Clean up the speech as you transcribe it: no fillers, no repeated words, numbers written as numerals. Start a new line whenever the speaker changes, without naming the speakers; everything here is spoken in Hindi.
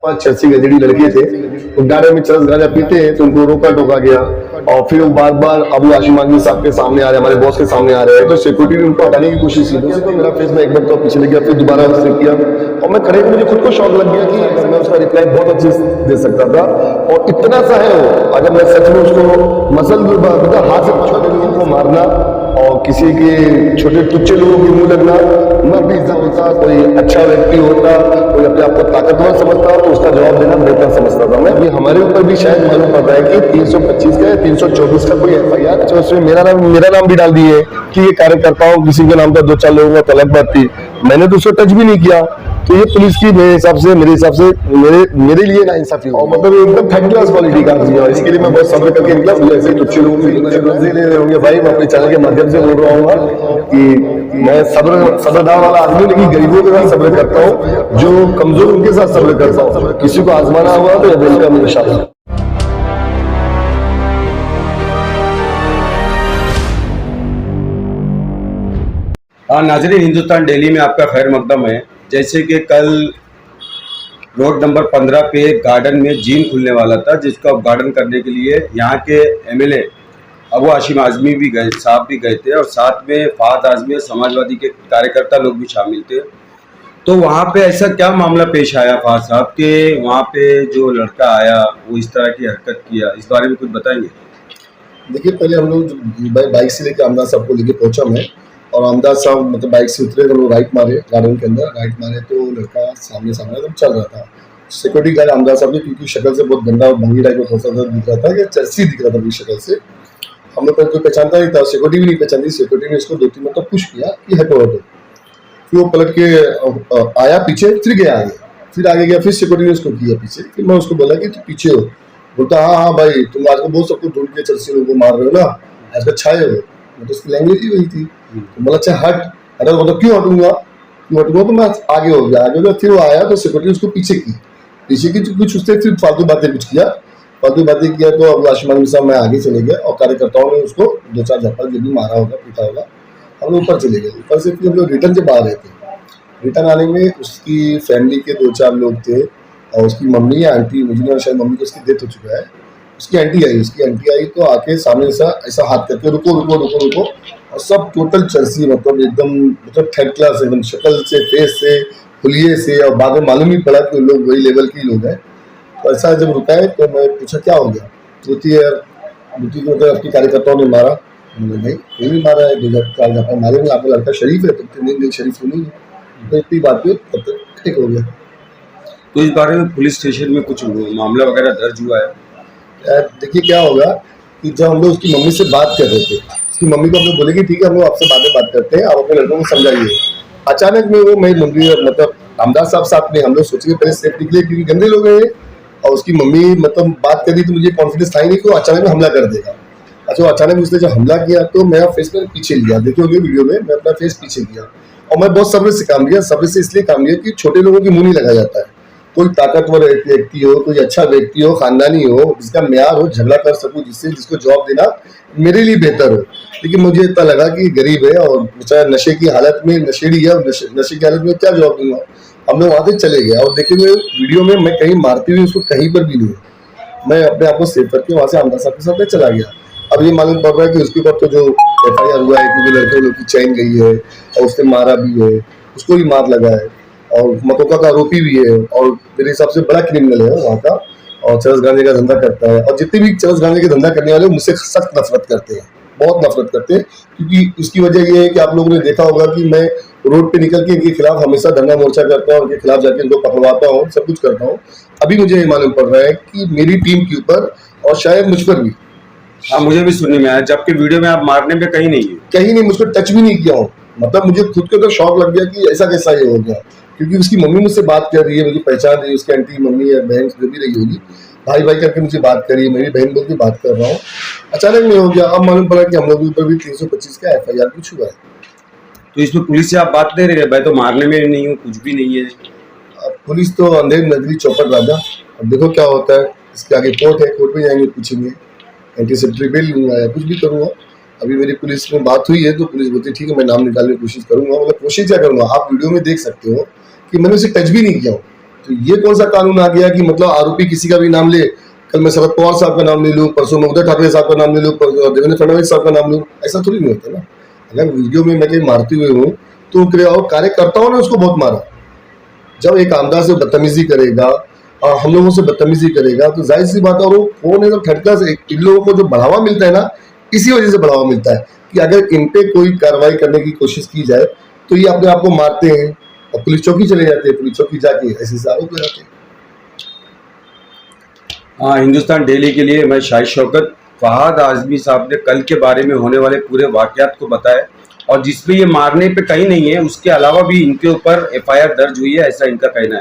86 गजड़ी लड़के थे, उद्यान में चरस गांजा पीते हैं तो उनको रोका टोका गया और फिर वो बार बार अबू हाशिम आजमी साहब के सामने आ रहे हैं, हमारे बॉस के सामने आ रहे हैं, तो सिक्योरिटी ने उनको हटाने की कोशिश की। तो मेरा फेस में एक बार तो पीछे लग गया, फिर दोबारा उसने किया और मैं खड़े मुझे खुद को शौक लग गया कि मैं उसका रिप्लाई बहुत अच्छे से दे सकता था और इतना सा है वो, अगर मैं सच में उसको मसल हाथ से छोटे लोगों को मारना और किसी के छोटे तुच्चे लोगों के मुंह लगना, मैं भी होता, कोई अच्छा व्यक्ति होता, कोई अपने आप को ताकतवर समझता तो उसका जवाब देना बेहतर समझता था मैं। ये हमारे ऊपर भी शायद मालूम पड़ रहा है कि 325 का या 324 का कोई FIR, तो उसमें मेरा नाम भी डाल दिए कि ये कार्यकर्ताओं किसी के नाम पर 2-4 लोगों का, तो अलग बात थी, मैंने तो उसको टच भी नहीं किया। तो ये पुलिस की मेरे हिसाब से मेरे लिए ना इंसाफी और मतलब एकदम थर्ड क्लास क्वालिटी का आदमी है। इसके लिए मैं बहुत सब्र करके निकला। मुझे ऐसे तुच्छे लोगों से ले रहे होंगे भाई, मैं अपने चैनल के माध्यम से बोल रहा हूँ कि मैं सब्रदार वाला आदमी, लेकिन गरीबों के साथ सब्र करता हूँ, जो कमजोर उनके साथ सब्र करता हूँ। किसी को आजमाना हुआ तो वेलकम इंशाल्लाह।
हाँ नाज़रीन, हिंदुस्तान डेली में आपका खैर मकदम है। जैसे कि कल रोड नंबर 15 पे गार्डन में जिम खुलने वाला था, जिसको उद्घाटन करने के लिए यहाँ के MLA अबू हाशिम आजमी भी गए थे और साथ में फहद आजमी और समाजवादी के कार्यकर्ता लोग भी शामिल थे। तो वहाँ पे ऐसा क्या मामला पेश आया फहद साहब के वहाँ पे जो लड़का आया वो इस तरह की हरकत किया, इस बारे में कुछ बताएंगे?
देखिए, पहले हम लोग बाइक से लेकर अमदाद साहब को लेके पहुंचा मैं, और अमदाद साहब मतलब बाइक से उतरे तो लोग राइट मारे, गार्डन के अंदर राइट मारे तो लड़का सामने एकदम चल रहा था। सिक्योरिटी गार्ड अमदाद साहब ने, क्योंकि शक्ल से बहुत गंदा और भंगी टाइप का थोड़ा सा दिख रहा था, कि चर्सी दिख रहा था अपनी शक्ल से, हम लोग कोई पहचानता नहीं था, सिक्योरिटी भी नहीं पहचानती। सिक्योरिटी ने इसको 2-3 मतलब पुश किया कि हटो हटो, फिर वो पलट के आया पीछे, फिर गया आगे, फिर आगे गया, फिर सिक्योरिटी ने उसको किया पीछे। फिर मैं उसको बोला कि तुम पीछे हो, बोलता हाँ भाई, तुम आज को बहुत सबको ढूंढ के चर्सी लोगों को मार रहे हो ना, आज का छाए हो। तो उसकी लैंग्वेज ही वही थी। तो बोला अच्छा हट, अरे मतलब क्यों हटूंगा, तो मैं आगे हो गया। फिर वो आया तो सिक्योरिटी उसको पीछे की तो कुछ उसने फिर फालतू बातें किया तो अब हाशिम आजमी साहब मैं आगे चले गया और कार्यकर्ताओं ने उसको 2-4 झप्पड़ जो भी मारा होगा, पीटा होगा, हम लोग ऊपर चले गए। ऊपर से फिर हम लोग रिटर्न जब आ रहे थे, रिटर्न आने में उसकी फैमिली के 2-4 लोग थे और उसकी मम्मी या आंटी, मुझे शायद मम्मी को उसकी डेथ हो चुका है, उसकी आंटी आई तो आके सामने ऐसा हाथ करके रुको रुको रुको रुको, और सब टोटल चर्सी, मतलब एकदम मतलब थर्ड क्लास, एकदम शक्ल से, फेस से, हुलिये से, और बाद में मालूम ही पड़ा कि लोग वही लेवल के लोग हैं। तो ऐसा जब रुका है तो मैं पूछा क्या हो गया, बोलती है को मतलब आपके कार्यकर्ताओं ने मारा। नहीं, कोई नहीं मारा है, 2-4 मारे में, आपका लड़का शरीफ है, तो नहीं शरीफ नहीं है। तो इतनी बात पे तब तक ठीक हो गया।
तो इस बारे में पुलिस स्टेशन में कुछ मामला वगैरह दर्ज हुआ है?
देखिए क्या होगा कि जब हम लोग उसकी मम्मी से बात कर रहे थे, उसकी मम्मी को हम लोग बोले कि ठीक है हम लोग आपसे बात करते हैं, आप अपने लड़कों को समझाइए। अचानक में वो मेरी मम्मी मतलब अमदाद साहब साथ में, हम लोग सोचे पहले सेफ निकले क्योंकि गंदे लोग हैं, और उसकी मम्मी मतलब बात कर दी तो मुझे कॉन्फिडेंस था ही नहीं कि वो अचानक में हमला कर देगा। अच्छा, अचानक उसने जब हमला किया तो मेरा फेस मैंने पीछे लिया, देखिए होगी वीडियो में, मैं अपना फेस पीछे लिया और मैं बहुत सब्र से काम लिया। सब्र से इसलिए काम लिया कि छोटे लोगों की मुंह नहीं लगा जाता है। कोई ताकतवर व्यक्ति हो, कोई अच्छा व्यक्ति हो, खानदानी हो, जिसका म्यार हो, झगड़ा कर सकूं, जिसको जवाब देना मेरे लिए बेहतर हो। लेकिन मुझे इतना लगा कि गरीब है और बेचारा नशे की हालत में, नशेड़ी है, और नशे की हालत में क्या जवाब दूंगा। हम लोग वहां से चले गए और देखेंगे वीडियो में मैं कहीं मारती हुई उसको कहीं पर भी नहीं, मैं अपने आप को सेव करके वहां से अमदाद साहब के साथ में चला गया। अब ये मालूम पड़ रहा है कि उसके ऊपर तो जो FIR हुआ है क्योंकि लड़के लोग की चैन गई है और उसने मारा भी है, उसको भी मार लगा है और मतोका का आरोपी भी है, और मेरे हिसाब से बड़ा क्रिमिनल है वहाँ का, और चरस गांजे का धंधा करता है। और जितने भी चरस गांजे का धंधा करने वाले मुझसे सख्त नफरत करते हैं, बहुत नफरत करते हैं, क्योंकि उसकी वजह ये है कि आप लोगों ने देखा होगा कि मैं रोड पे निकल के इनके खिलाफ हमेशा धरना मोर्चा करता हूँ, उनके खिलाफ जाके इनको पकड़वाता हूँ, सब कुछ करता हूँ। अभी मुझे ये मालूम पड़ रहा है कि मेरी टीम के ऊपर और शायद मुझ पर भी।
हाँ, मुझे भी सुनने में आया, जबकि वीडियो में आप मारने पे कहीं नहीं,
मुझको टच भी नहीं किया हूँ। मतलब मुझे खुद को तो शौक लग गया कि ऐसा कैसा ये हो गया, क्योंकि उसकी मम्मी मुझसे बात कर रही है, मुझे पहचान रही है, उसकी आंटी, मम्मी या बहन जो भी रही होगी, भाई भाई करके मुझे बात कर रही है, मेरी बहन बोल के बात कर रहा हूँ। अचानक में हो गया। अब मालूम पड़ा कि हम लोग के ऊपर भी 325 का FIR कुछ हुआ है।
तो इसमें पुलिस से आप बात नहीं रहे, मैं तो मारने में नहीं हूँ, कुछ भी नहीं है।
अब पुलिस तो अंधेर नगरी चौपट राजा, अब देखो क्या होता है। इसके आगे कोर्ट है, कोर्ट में जाएंगे, पूछेंगे, एंटीसिपेटरी बेल लूंगा या कुछ भी करूंगा। अभी मेरी पुलिस में बात हुई है तो पुलिस बोलती है ठीक है, मैं नाम निकालने की कोशिश करूंगा। मतलब कोशिश क्या करूंगा, आप वीडियो में देख सकते हो कि मैंने उसे टच भी नहीं किया हूँ। तो ये कौन सा कानून आ गया कि मतलब आरोपी किसी का भी नाम ले, कल मैं शरद पवार साहब का नाम ले लूँ, परसों मैं उद्धव ठाकरे साहब का नाम ले लूँ, देवेंद्र फडणवीस साहब का नाम लूँ, ऐसा थोड़ी नहीं होता ना। अगर वीडियो में मैं कहीं मारते हुए हूँ तो और कार्यकर्ताओं ने उसको बहुत मारा। जब एक आमदार से बदतमीजी करेगा और हम लोगों से बदतमीजी करेगा तो जाहिर सी बात है, और वो कौन है जब थर्ड क्लास, इन लोगों को जो बढ़ावा मिलता है ना, इसी वजह से बढ़ावा मिलता है कि अगर इन पे कोई कार्रवाई करने की कोशिश की जाए तो ये अपने आप को मारते हैं और पुलिस चौकी चले जाते हैं, पुलिस चौकी जाके ऐसे से आरोप लगाते हैं।
हाँ, हिंदुस्तान डेली के लिए मैं शाहिद शौकत। फहाद आजमी साहब ने कल के बारे में होने वाले पूरे वाकयात को बताया और जिसमें ये मारने पे कहीं नहीं है, उसके अलावा भी इनके ऊपर FIR दर्ज हुई है, ऐसा इनका कहना है।